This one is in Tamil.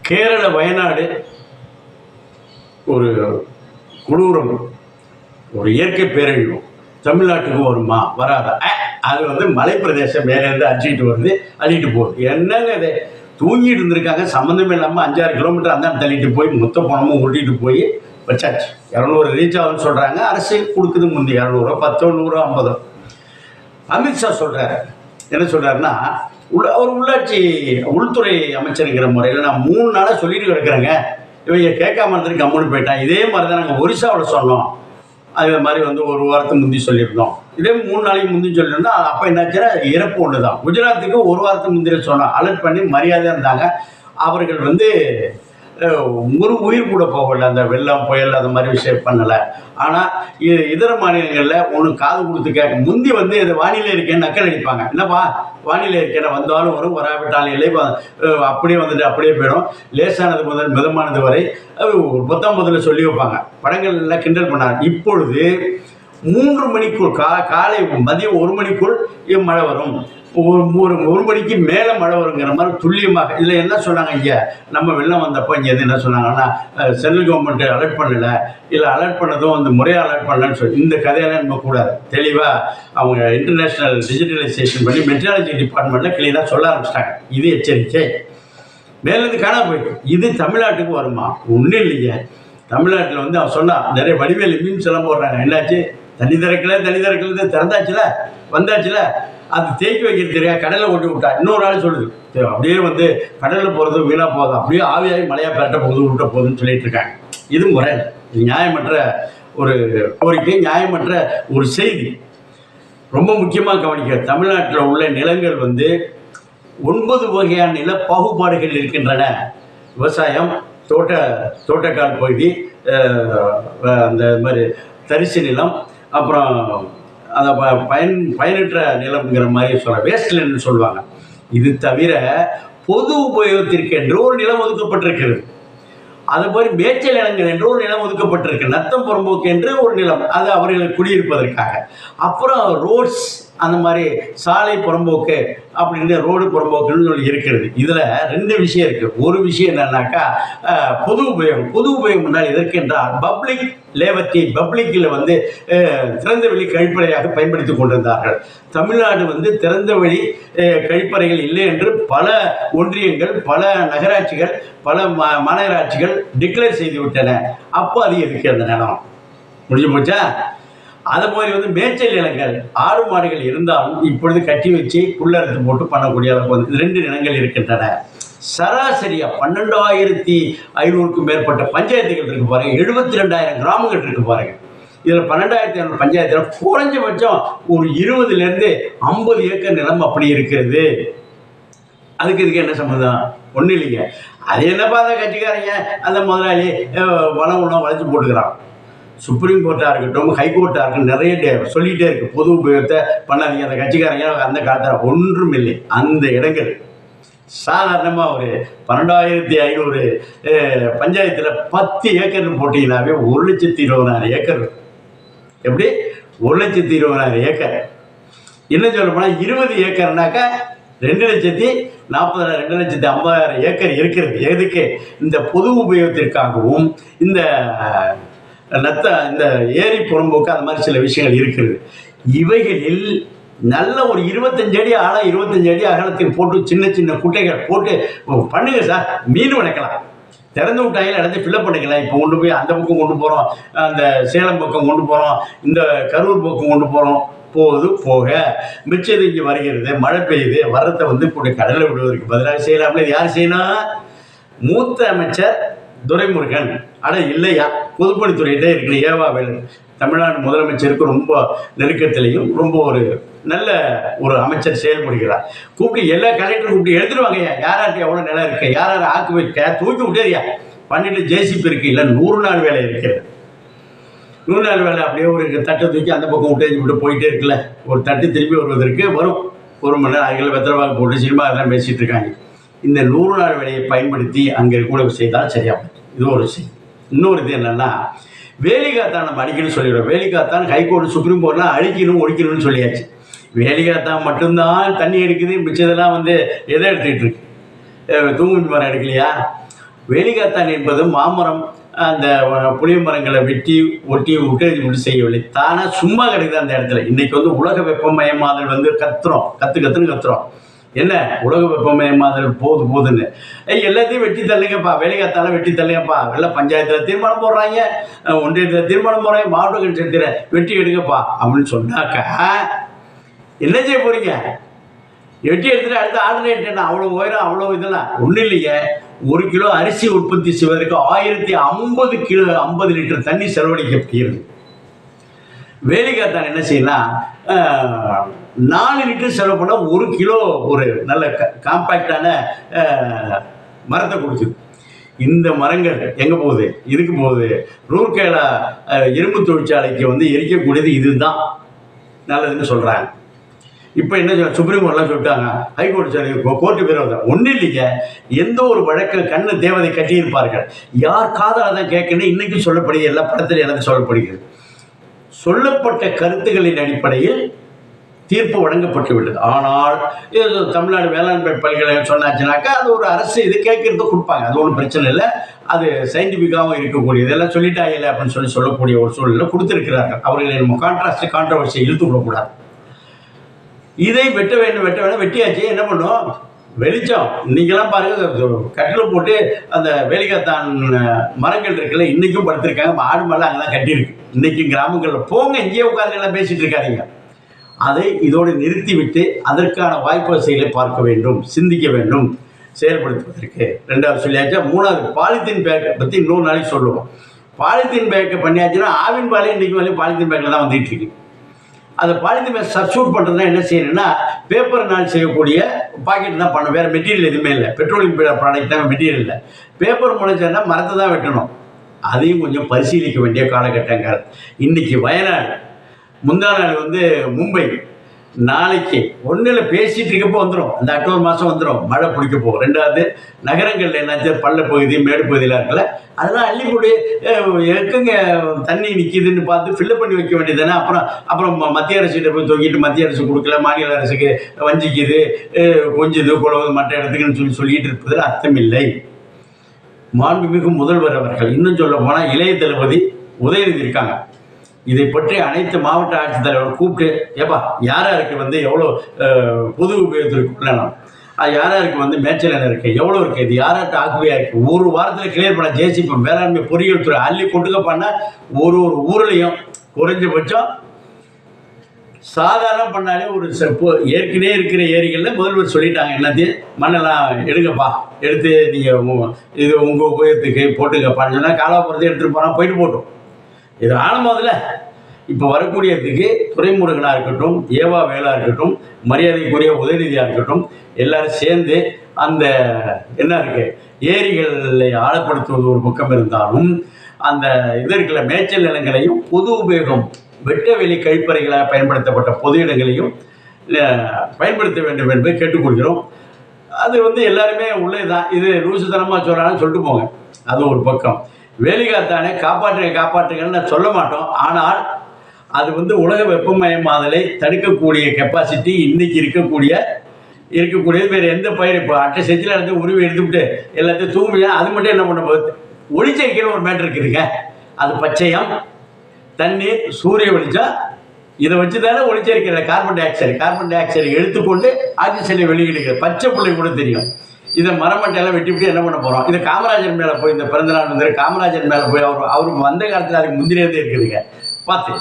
கேரள வயநாடு ஒரு கொடூரம், ஒரு இயற்கை பேரழிவு தமிழ்நாட்டுக்கு வருமா வராதா? அது மலை பிரதேசம் மேலேருந்து அடிச்சுக்கிட்டு வருது, அள்ளிட்டு போகுது. என்னங்க இது? தூங்கிட்டு இருந்திருக்காங்க, சம்மந்தமே இல்லாமல் 5-6 கிலோமீட்டர் அந்த தள்ளிட்டு போய் மொத்த பணமும் ஓட்டிகிட்டு போய் வச்சாச்சு. 200 ரீச் ஆகுதுன்னு சொல்கிறாங்க. அரசு கொடுக்குது முந்தி 200, 10, 100, 50. அமித்ஷா சொல்கிறார், என்ன சொல்கிறாருன்னா, அவர் உள்ளாட்சி உள்துறை அமைச்சருங்கிற முறையில் நான் 3 நாளாக சொல்லிட்டு கிடக்குறேங்க, இவங்க கேட்காம இருந்துட்டு கம்முன்னு போயிட்டான். இதே மாதிரி தான் நாங்கள் ஒரிசாவில் சொன்னோம், அதே மாதிரி 1 வாரத்துக்கு முந்தி சொல்லியிருந்தோம். இதே 3 நாளைக்கு முந்தி சொல்லியிருந்தோம். அப்போ என்னாச்சுன்னா இறப்பு ஒன்று தான். குஜராத்துக்கு 1 வாரத்துக்கு முந்தைய சொன்னோம், அலர்ட் பண்ணி மரியாதையாக இருந்தாங்க. அவர்கள் ஒரு உயிர் கூட போகல, அந்த வெள்ளம் புயல் அந்த மாதிரி விஷயம் பண்ணலை. ஆனால் இதர மாநிலங்களில் ஒன்று காது கொடுத்து கேட்க முந்தி இது வானிலை இருக்கேன்னு நக்கல் அடிப்பாங்க. என்னப்பா வானிலை இருக்கேன்னு வந்தாலும் வரும், வராவிட்டாலும் இல்லை, அப்படியே அப்படியே போயிடும். லேசானது முதல் மிதமானது வரை முதல்ல சொல்லி வைப்பாங்க. படங்கள் எல்லாம் கிண்டல் பண்ணாங்க. இப்பொழுது 3 மணிக்குள் காலை மதியம் 1 மணிக்குள் மழை வரும், 1 மணிக்கு மேலே மழை வருங்கிற மாதிரி துல்லியமாக. இதில் என்ன சொன்னாங்க, இங்கே நம்ம வெள்ளம் வந்தப்போ இங்கே என்ன சொன்னாங்கன்னா, சென்ட்ரல் கவர்மெண்ட்டு அலர்ட் பண்ணலை, இல்லை அலர்ட் பண்ணதும் முறையாக அலர்ட் பண்ணலன்னு சொல்லி இந்த கதையெல்லாம் நம்ம கூடாது. தெளிவாக அவங்க இன்டர்நேஷ்னல் டிஜிட்டலைசேஷன் பண்ணி மெட்ராலஜி டிபார்ட்மெண்ட்டில் கிளீனாக சொல்ல ஆரம்பிச்சிட்டாங்க. இது எச்சரிக்கை. மேலேருந்து காணா போயிட்டு இது தமிழ்நாட்டுக்கு வருமா? ஒன்றும் இல்லைங்க. தமிழ்நாட்டில் அவன் சொன்னான், நிறைய வடிவேல் மீம்ஸ் எல்லாம் போடுறாங்க. என்னாச்சு? தண்ணி திறக்கல திறந்தாச்சுல, வந்தாச்சுல, அது தேக்கி வைக்கிறது தெரியா, கடலில் கொண்டு விட்டா. இன்னொரு ஆள் சொல்லுது, அப்படியே கடலில் போகிறது வீணாக போகுது, அப்படியே ஆவியாகி மழையாக பெரட்ட போகுது, விட்ட போகுதுன்னு சொல்லிட்டு இருக்காங்க. இது முறை, இது நியாயமற்ற ஒரு கோரிக்கை, நியாயமற்ற ஒரு செய்தி. ரொம்ப முக்கியமாக கவனிக்க, தமிழ்நாட்டில் உள்ள நிலங்கள் 9 வகையான நில பாகுபாடுகள் இருக்கின்றன. விவசாயம், தோட்டக்கால் பகுதி, அந்த மாதிரி தரிசு நிலம், அப்புறம் அந்த பயனற்ற நிலம்ங்கிற மாதிரி வேஸ்ட் லேண்ட்னு சொல்லுவாங்க. இது தவிர பொது உபயோகத்திற்கு என்று ஒரு நிலம் ஒதுக்கப்பட்டிருக்கிறது. அது மாதிரி மேய்ச்சல் நிலங்கள் என்று ஒரு நிலம் ஒதுக்கப்பட்டிருக்கு. நத்தம் புறம்போக்கு என்று ஒரு நிலம், அது அவர்களுக்கு குடியிருப்பதற்காக. அப்புறம் ரோட்ஸ், அந்த மாதிரி சாலை புறம்போக்கு அப்படின்னு ரோடு புறம்போக்குன்னு சொல்லி இருக்கிறது. இதில் 2 விஷயம் இருக்குது. ஒரு விஷயம் என்னன்னாக்கா, பொது உபயோகம். பொது உபயோகம் என்றால் எதற்கு என்றால் பப்ளிக் லேவத்தி, பப்ளிக்கில் திறந்தவெளி கழிப்பறையாக பயன்படுத்தி கொண்டிருந்தார்கள். தமிழ்நாடு திறந்தவெளி கழிப்பறைகள் இல்லை என்று பல ஒன்றியங்கள், பல நகராட்சிகள், பல மாநகராட்சிகள் டிக்ளேர் செய்து விட்டன. அப்போ அது எதுக்கு அந்த நிலம்? முடிஞ்சு போச்சா? அது மாதிரி மேய்ச்சல் நிலங்கள், ஆடு மாடுகள் இருந்தாலும் இப்பொழுது கட்டி வச்சு புல்லறுத்து போட்டு பண்ணக்கூடிய அளவுக்கு 2 நிலங்கள் இருக்கின்றன. சராசரியா 12,500க்கும் மேற்பட்ட பஞ்சாயத்துகள் இருக்கு பாருங்க. 72,000 கிராமங்கள் இருக்கு பாருங்க. இதில் 12,500 பஞ்சாயத்தில் குறைஞ்சபட்சம் ஒரு 20லேருந்து 50 ஏக்கர் நிலம் அப்படி இருக்கிறது. இதுக்கு என்ன சம்மந்தம்? ஒன்றும் இல்லைங்க. அது என்னப்பா அந்த கட்சிக்காரங்க, அந்த முதலாளி வளம் வளைச்சு போட்டுக்கிறான். சுப்ரீம் கோர்ட்டாக இருக்கட்டும், ஹைகோர்ட்டாக இருக்கட்டும், நிறைய சொல்லிகிட்டே இருக்குது, பொது உபயோகத்தை பண்ணாதீங்க. அந்த கட்சிக்காரங்க அந்த காலத்தில் ஒன்றும் இல்லை. அந்த இடங்கள் சாதாரணமாக ஒரு 12,500 பஞ்சாயத்தில் 10 ஏக்கர்னு போட்டிங்கனாவே 1,20,000 ஏக்கர். எப்படி? 1,20,000 ஏக்கர். என்ன சொல்ல போனால் 20 ஏக்கர்னாக்கா 2,40,000, 2,50,000 ஏக்கர் இருக்கிறது. எதுக்கு? இந்த பொது உபயோகத்திற்காகவும் இந்த ஏரி புறம்போக்கு, அந்த மாதிரி சில விஷயங்கள் இருக்கிறது. இவைகளில் நல்ல ஒரு 25 அடி ஆழம், 25 அடி அகலத்தில் போட்டு சின்ன சின்ன குட்டைகள் போட்டு பண்ணுங்க சார். மீன் வளர்க்கலாம். திறந்து விட்டாங்க, இடத்த ஃபில்லப் பண்ணிக்கலாம். இப்போ கொண்டு போய் அந்த பக்கம் கொண்டு போகிறோம், அந்த சேலம் பக்கம் கொண்டு போகிறோம், இந்த கரூர் பக்கம் கொண்டு போகிறோம். போக மிச்சது இங்கே வருகிறது, மழை பெய்யுது, வரத்தை இப்படி கடலில் விடுவதற்கு பதிலாக செய்யலாம்ல. இது யார் செய்யணும்? மூத்த அமைச்சர் துரைமுருகன். இல்லையா, பொதுப்பணித்துறையிட்டே இருக்கிற ஏவாவேலு தமிழ்நாடு முதலமைச்சருக்கு ரொம்ப நெருக்கத்திலையும் ரொம்ப ஒரு நல்ல ஒரு அமைச்சர் செயல்படுகிறார். கூப்பிட்டு எல்லா கலெக்டரும் கூப்பிட்டு எடுத்துருவாங்க, யாராருக்கு எவ்வளோ நிலம் இருக்கு, யார் ஆக்கு வைக்க தூக்கி விட்டேரியா பண்ணிட்டு ஜேசிபி இருக்கு, இல்லை 100 நாள் வேலை இருக்கிறது. 100 நாள் வேலை அப்படியே ஒரு தட்டை தூக்கி அந்த பக்கம் விட்டு போயிட்டே இருக்குல்ல. ஒரு தட்டு திருப்பி வருவதற்கு வரும் 1 மணி நேரம். அதுகளை வெத்தலைவாக்கு போட்டு சினிமா அதெல்லாம் பேசிகிட்டு இருக்காங்க. இந்த 100 நாள் வேலையை பயன்படுத்தி அங்கே கூட செய்தால் சரியாக. இது ஒரு விஷயம். இன்னொரு இது என்னென்னா, வேலிகாத்தான் நம்ம அடிக்கணும்னு சொல்லிடுவோம். வேலிகாத்தான் ஹைகோர்ட், சுப்ரீம் கோர்ட்லாம் அழிக்கணும், ஒழிக்கணும்னு சொல்லியாச்சு. வேலிகாத்தான் மட்டும்தான் தண்ணி எடுக்குது, மிச்சதெல்லாம் எதை எடுத்துக்கிட்டு இருக்கு? தூங்குமி மரம் எடுக்கலையா? வேலிகாத்தான் என்பது மாமரம் அந்த புளிய மரங்களை வெட்டி ஒட்டி விட்டு செய்யவில்லை, தானாக சும்மா கிடைக்குது அந்த இடத்துல. இன்னைக்கு வந்து உலக வெப்பமயமாதல் வந்து கத்துன்னு கத்துறோம். என்ன உலக வெப்பமயமாதல் போதுன்னு எல்லாத்தையும் வெட்டி தள்ளுங்கப்பா, வேலிகாத்தால வெட்டி தள்ளுங்கப்பா. எல்லாம் பஞ்சாயத்தில் தீர்மானம் போடுறாங்க, ஒன்றியத்தில் தீர்மானம் போடுறாங்க, மாவட்ட கட்சியத்தில் வெட்டி எடுங்கப்பா அப்படின்னு சொன்னாக்கா என்ன செய்ய போறீங்க? வெட்டி எடுத்துட்டு அடுத்த ஆல்டர்னேட் என்ன? அவ்வளோ உயரம், அவ்வளோ இதெல்லாம் ஒன்றும் இல்லைங்க. 1 கிலோ அரிசி உற்பத்தி செய்வதற்கு 1050 லிட்டர் தண்ணி செலவழிக்கப்படுகிறது. வேலிகாத்தான் என்ன செய்யலாம், 4 லிட்டர் செலவு பண்ண 1 கிலோ ஒரு நல்ல காம்பாக்டான மரத்தை கொடுக்குது. இந்த மரங்கள் எங்கே போகுது? இதுக்கு போகுது. ரூர்கேலா இரும்பு தொழிற்சாலைக்கு வந்து எரிக்கக்கூடியது இதுதான் நல்லதுன்னு சொல்கிறாங்க. இப்போ என்ன சொல்ல, சுப்ரீம் கோர்ட்லாம் சொல்லிட்டாங்க, ஹைகோர்ட் சரி, கோர்ட்டு விரோதம் ஒன்றும் இல்லைங்க. எந்த ஒரு வழக்கு கண்ணு தேவதை கட்டியிருப்பார்கள், யார் காதால் தான் கேட்கணும். இன்றைக்கும் சொல்லப்படுகிறது, எல்லா படத்திலும் எனக்கு சொல்லப்படுகிறது. சொல்லப்பட்ட கருத்துக்களின் அடிப்படையில் தீர்ப்பு வழங்கப்பட்டுவிட்டது. ஆனால் தமிழ்நாடு வேளாண்மை பல்கலைக்கழகம் சொன்னாச்சுனாக்கா அது ஒரு அரசு இது கேட்கறது கொடுப்பாங்க, அது ஒன்றும் பிரச்சனை இல்லை. அது சயின்டிஃபிக்காகவும் இருக்கக்கூடியது, எல்லாம் சொல்லிட்டாங்க அப்படின்னு சொல்லக்கூடிய ஒரு சூழலில் கொடுத்துருக்கிறார்கள். அவர்களை நம்ம கான்ட்ரவர்சியை இழுத்து விடக்கூடாது. இதை வெட்ட வேண்டும் வெட்டியாச்சு. என்ன பண்ணும்? வெளிச்சம் இன்னைக்கெல்லாம் பாருங்க, கட்டில் போட்டு அந்த வேலிகாத்தான் மரங்கள் இருக்குல்ல, இன்னைக்கும் படுத்திருக்காங்க. ஆடு மாடெல்லாம் அங்கெல்லாம் கட்டியிருக்கு. இன்னைக்கும் கிராமங்களில் போங்க, இங்கேயே உட்காந்து எல்லாம் பேசிட்டு இருக்காதீங்க. அதை இதோடு நிறுத்திவிட்டு அதற்கான வாய்ப்பு வசதிகளை பார்க்க வேண்டும், சிந்திக்க வேண்டும், செயல்படுத்துவதற்கு. 2வது சொல்லியாச்சா. 3வது பாலித்தீன் பேக்கை பற்றி இன்னொரு நாளைக்கு சொல்லுவோம். பாலித்தீன் பேக்கை பண்ணியாச்சுன்னா ஆவின் பாலே இன்றைக்கு வந்து பாலித்தீன் பேக்கில் தான் வந்துட்டு இருக்கு. அந்த பாலித்தீன் பேக் சப்ஸ்டியூட் பண்ணுறதுனா என்ன செய்யணும்னா, பேப்பர்னால் செய்யக்கூடிய பாக்கெட் தான் பண்ணணும், வேறு மெட்டீரியல் எதுவுமே இல்லை. பெட்ரோலியம் ப்ராடக்ட் தான் மெட்டீரியல் இல்லை. பேப்பர் முளைச்சா மரத்தை தான் வெட்டணும். அதையும் கொஞ்சம் பரிசீலிக்க வேண்டிய காலகட்டங்கள். இன்றைக்கி வயநாடு, முந்தா நாள் வந்து மும்பை, நாளைக்கு ஒன்றில் பேசிகிட்டு இருக்கப்போ வந்துடும். அந்த அக்டோபர் மாதம் வந்துடும், மழை பிடிக்க போகும். 2வது நகரங்களில் என்னாச்சும் பள்ள பகுதி மேடு பகுதியில் இருக்குல்ல, அதெல்லாம் அள்ளிப்பொடி எக்குங்க தண்ணி நிற்கிதுன்னு பார்த்து ஃபில்லப் பண்ணி வைக்க வேண்டியது தானே. அப்புறம் மத்திய அரசுகிட்ட போய் தொங்கிட்டு மத்திய அரசு கொடுக்கல, மாநில அரசுக்கு வஞ்சிக்குது, கொஞ்சது குழவு மற்ற இடத்துக்குன்னு சொல்லிட்டு இருப்பதில் அர்த்தமில்லை. மாண்புமிகு முதல்வர் அவர்கள், இன்னும் சொல்ல போனால் இளைய தளபதி உதயநிதி இருக்காங்க, இதை பற்றி அனைத்து மாவட்ட ஆட்சித்தலைவர்கள் கூப்பிட்டு, ஏப்பா யாராருக்கு வந்து எவ்வளோ பொது உபயோகத்திற்கு யாராருக்கு வந்து மேய்ச்சல் இருக்குது, எவ்வளோ இருக்குது, இது யாராட்ட ஆக்குவையாக இருக்குது, ஒரு வாரத்தில் கிளியர் பண்ண. ஜேசிபி வேளாண்மை பொறியியல் துறை அள்ளி கொண்டுக்க பண்ணால் ஒரு ஊர்லேயும் குறைஞ்சபட்சம் சாதாரண பண்ணாலே ஒரு ஏற்கனவே இருக்கிற ஏரிகளில் முதல்வர் சொல்லிட்டாங்க, எல்லாத்தையும் மண்ணெல்லாம் எடுங்கப்பா, எடுத்து நீங்கள் இது உங்கள் உபயோகத்துக்கு போட்டுங்கப்பான்னு சொன்னால் காலாபுரத்தை எடுத்துகிட்டு போனால் போயிட்டு போட்டோம். இது ஆழமாதில் இப்போ வரக்கூடியதுக்கு துரைமுருகனாக இருக்கட்டும், ஏவா வேலா இருக்கட்டும், மரியாதைக்குரிய உதயநிதியாக இருக்கட்டும், எல்லாரும் சேர்ந்து அந்த என்ன இருக்குது, ஏரிகளை ஆழப்படுத்துவது ஒரு பக்கம் இருந்தாலும் அந்த இதற்குள்ள மேய்ச்சல் நிலங்களையும் பொது உபயோகம் வெட்ட வெளி கழிப்பறைகளாக பயன்படுத்தப்பட்ட பொது இடங்களையும் பயன்படுத்த வேண்டும் என்பதை கேட்டுக்கொள்கிறோம். அது வந்து எல்லாருமே உள்ளே தான், இது லூசுத்தனமாக சொல்கிறான்னு சொல்லிட்டு போங்க, அது ஒரு பக்கம். வேலிகாத்தானே காப்பாற்றுங்கன்னு நான் சொல்ல மாட்டோம். ஆனால் அது வந்து உலக வெப்பமயமாதலை தடுக்கக்கூடிய கெப்பாசிட்டி இன்றைக்கி இருக்கக்கூடியது வேறு எந்த பயிர். இப்போ அட்டை செஞ்சில் எடுத்து உருவி எடுத்துவிட்டு எல்லாத்தையும் தூங்குங்க, அது மட்டும் என்ன பண்ண போகுது? ஒளிச்சேர்க்கையில் ஒரு மேட்டர் இருக்குதுங்க, அது பச்சையம், தண்ணீர், சூரிய வெளிச்சம், இதை வச்சு தானே ஒளிச்சேர்க்கை. கார்பன் டை ஆக்சைடை எடுத்துக்கொண்டு ஆக்சிஜனை வெளியிடுகிறது. பச்சை பிள்ளை கூட தெரியும். இதை மரமட்டையெல்லாம் வெட்டி என்ன பண்ண போகிறோம்? இதை காமராஜர் மேலே போய், இந்த பிறந்தநாள் வந்து காமராஜர் மேலே போய் அவர் வந்த காலத்தில் அதுக்கு முந்திரியாதே இருக்குதுங்க பார்த்து